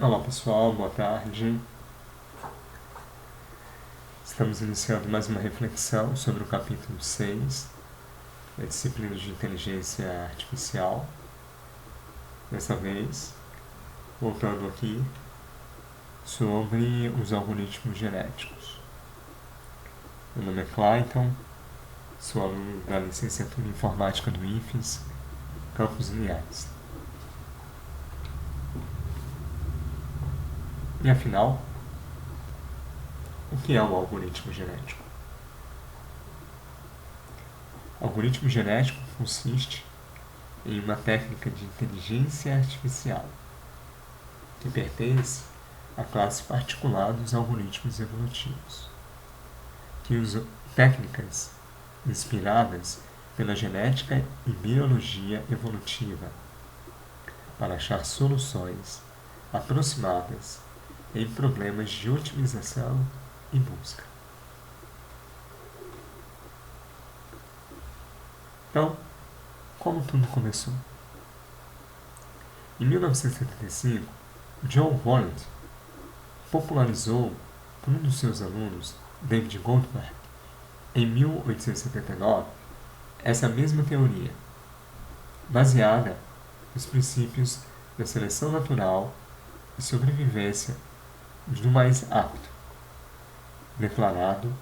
Olá pessoal, boa tarde. Estamos iniciando mais uma reflexão sobre o capítulo 6 da disciplina de inteligência artificial. Dessa vez, voltando aqui sobre os algoritmos genéticos. Meu nome é Clayton, sou aluno da licenciatura em informática do IFES, Campos Linhares. E afinal, o que é um algoritmo genético? O algoritmo genético consiste em uma técnica de inteligência artificial que pertence à classe particular dos algoritmos evolutivos, que usam técnicas inspiradas pela genética e biologia evolutiva para achar soluções aproximadas em problemas de otimização e busca. Então, como tudo começou? Em 1975, John Wallet popularizou por um dos seus alunos, David Goldberg, em 1879, essa mesma teoria, baseada nos princípios da seleção natural e sobrevivência do mais apto, declarado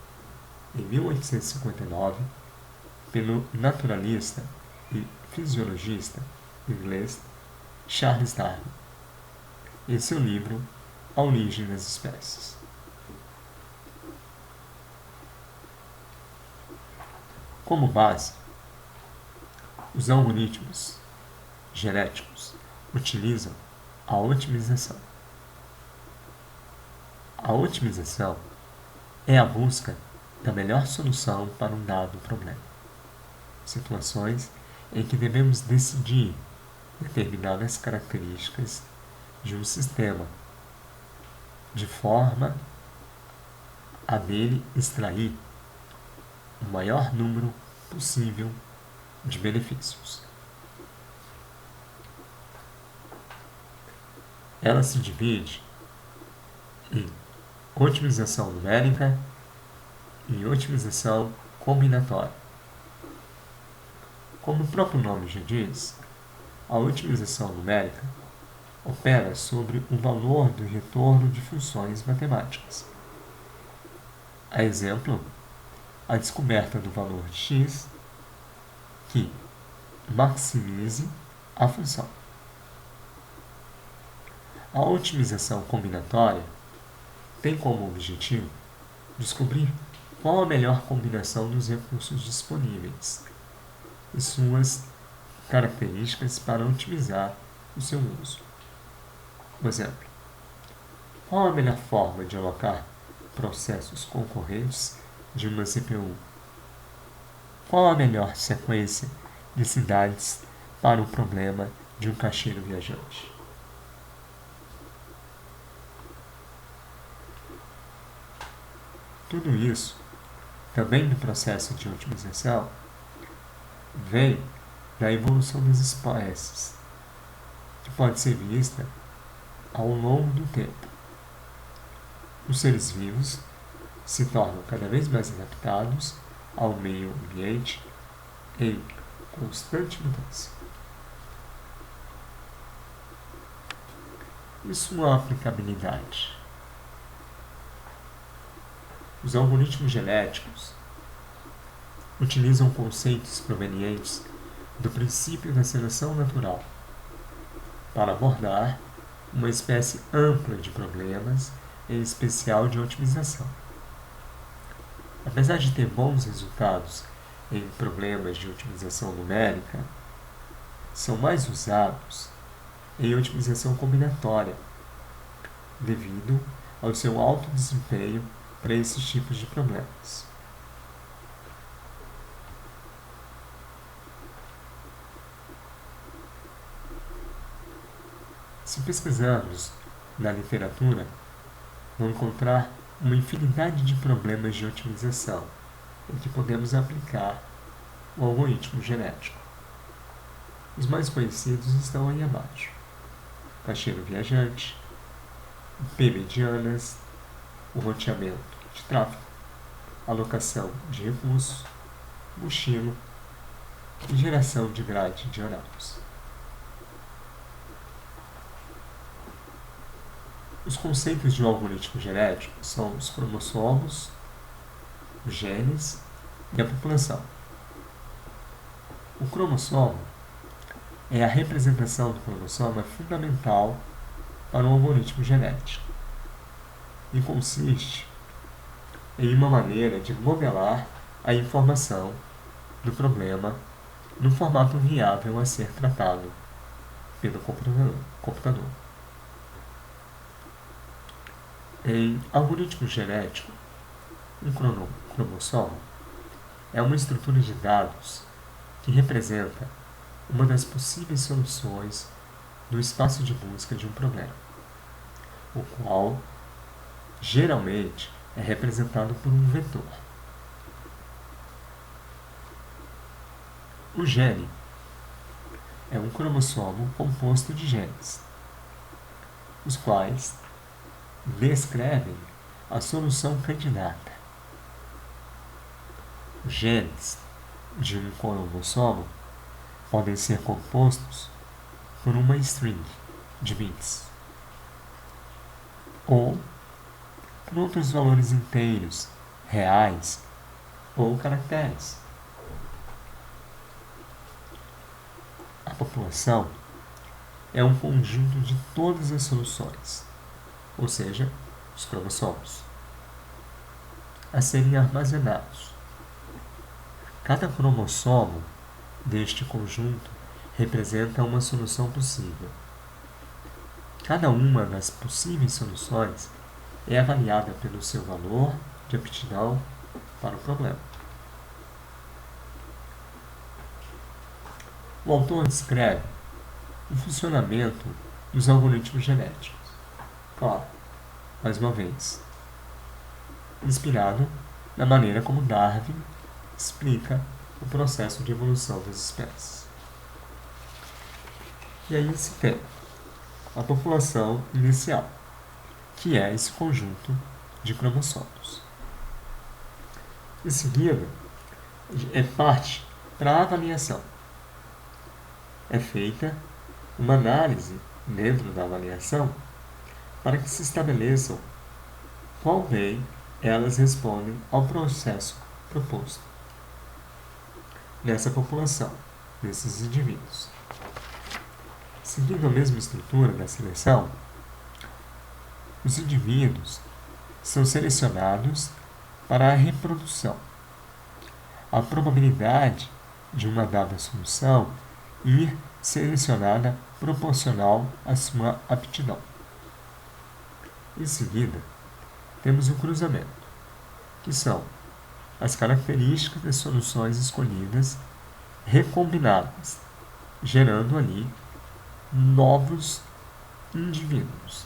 em 1859 pelo naturalista e fisiologista inglês Charles Darwin, em seu livro A Origem das Espécies. Como base, os algoritmos genéticos utilizam a otimização. A otimização é a busca da melhor solução para um dado problema. Situações em que devemos decidir determinadas características de um sistema, de forma a dele extrair o maior número possível de benefícios. Ela se divide em otimização numérica e otimização combinatória. Como o próprio nome já diz, a otimização numérica opera sobre o valor do retorno de funções matemáticas. A exemplo, a descoberta do valor de x que maximize a função. A otimização combinatória tem como objetivo descobrir qual a melhor combinação dos recursos disponíveis e suas características para otimizar o seu uso. Por exemplo, qual a melhor forma de alocar processos concorrentes de uma CPU? Qual a melhor sequência de cidades para o problema de um caixeiro viajante? Tudo isso, também no processo de otimização, vem da evolução das espécies, que pode ser vista ao longo do tempo. Os seres vivos se tornam cada vez mais adaptados ao meio ambiente em constante mudança. E sua aplicabilidade? Os algoritmos genéticos utilizam conceitos provenientes do princípio da seleção natural para abordar uma espécie ampla de problemas, em especial de otimização. Apesar de ter bons resultados em problemas de otimização numérica, são mais usados em otimização combinatória, devido ao seu alto desempenho para esses tipos de problemas. Se pesquisarmos na literatura, vão encontrar uma infinidade de problemas de otimização em que podemos aplicar o algoritmo genético. Os mais conhecidos estão aí abaixo: caixeiro viajante, P medianas, o roteamento de tráfego, alocação de recursos, mochila e geração de grade de horários. Os conceitos de um algoritmo genético são os cromossomos, os genes e a população. O cromossomo a representação do cromossomo é fundamental para um algoritmo genético e consiste em uma maneira de modelar a informação do problema no formato viável a ser tratado pelo computador. Em algoritmo genético, um cromossomo é uma estrutura de dados que representa uma das possíveis soluções do espaço de busca de um problema, o qual geralmente é representado por um vetor. O gene é um cromossomo composto de genes, os quais descrevem a solução candidata. Os genes de um cromossomo podem ser compostos por uma string de bits ou por outros valores inteiros, reais ou caracteres. A população é um conjunto de todas as soluções, ou seja, os cromossomos, a serem armazenados. Cada cromossomo deste conjunto representa uma solução possível. Cada uma das possíveis soluções é avaliada pelo seu valor de aptidão para o problema. O autor descreve o funcionamento dos algoritmos genéticos. Claro, mais uma vez, inspirado na maneira como Darwin explica o processo de evolução das espécies. E aí se tem a população inicial, que é esse conjunto de cromossomos. Em seguida, é parte para a avaliação. É feita uma análise dentro da avaliação para que se estabeleçam qual bem elas respondem ao processo proposto nessa população, desses indivíduos. Seguindo a mesma estrutura da seleção, os indivíduos são selecionados para a reprodução. A probabilidade de uma dada solução ir selecionada proporcional à sua aptidão. Em seguida, temos o cruzamento, que são as características das soluções escolhidas recombinadas, gerando ali novos indivíduos.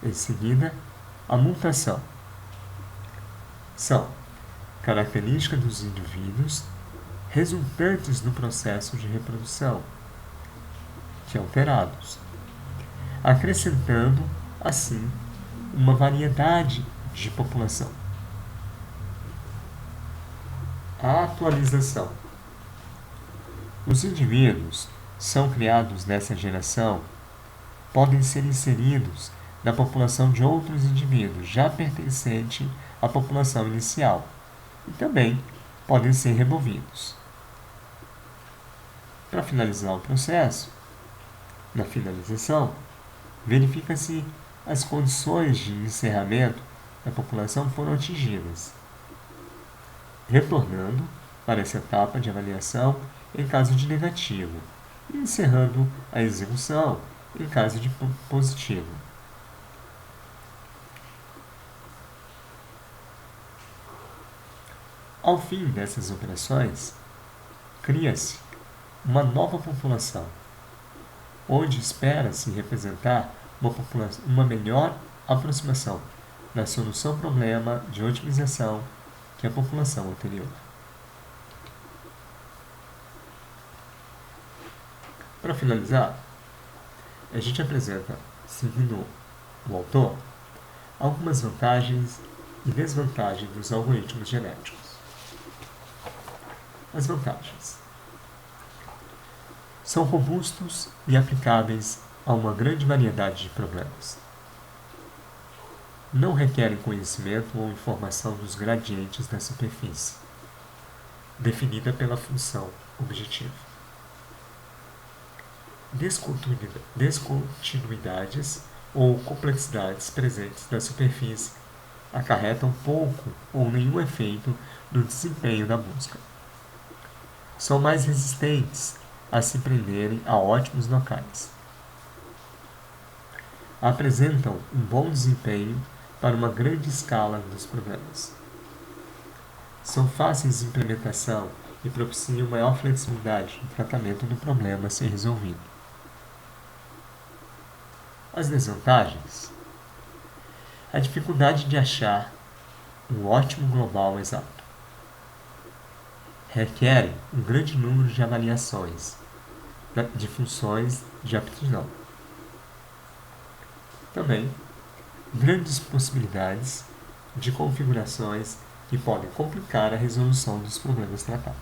Em seguida, a mutação. São características dos indivíduos resultantes do processo de reprodução, que alterados, acrescentando, assim, uma variedade de população. A atualização. Os indivíduos são criados nessa geração podem ser inseridos na população de outros indivíduos já pertencente à população inicial e também podem ser removidos. Para finalizar o processo, na finalização, verifica-se as condições de encerramento da população foram atingidas, retornando para essa etapa de avaliação em caso de negativo e encerrando a execução em caso de positivo. Ao fim dessas operações, cria-se uma nova população, onde espera-se representar uma melhor aproximação da solução-problema de otimização que a população anterior. Para finalizar, a gente apresenta Segundo o autor, algumas vantagens e desvantagens dos algoritmos genéticos. As vantagens: são robustos e aplicáveis a uma grande variedade de problemas. Não requerem conhecimento ou informação dos gradientes da superfície, definida pela função objetiva. Descontinuidades ou complexidades presentes na superfície acarretam pouco ou nenhum efeito no desempenho da busca. São mais resistentes a se prenderem a ótimos locais. Apresentam um bom desempenho para uma grande escala dos problemas. São fáceis de implementação e propiciam maior flexibilidade no tratamento do problema a ser resolvido. As desvantagens: a dificuldade de achar um ótimo global exato. Requerem um grande número de avaliações de funções de aptidão. Também, grandes possibilidades de configurações que podem complicar a resolução dos problemas tratados.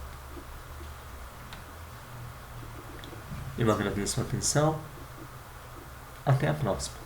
Eu agradeço a atenção. Até a próxima.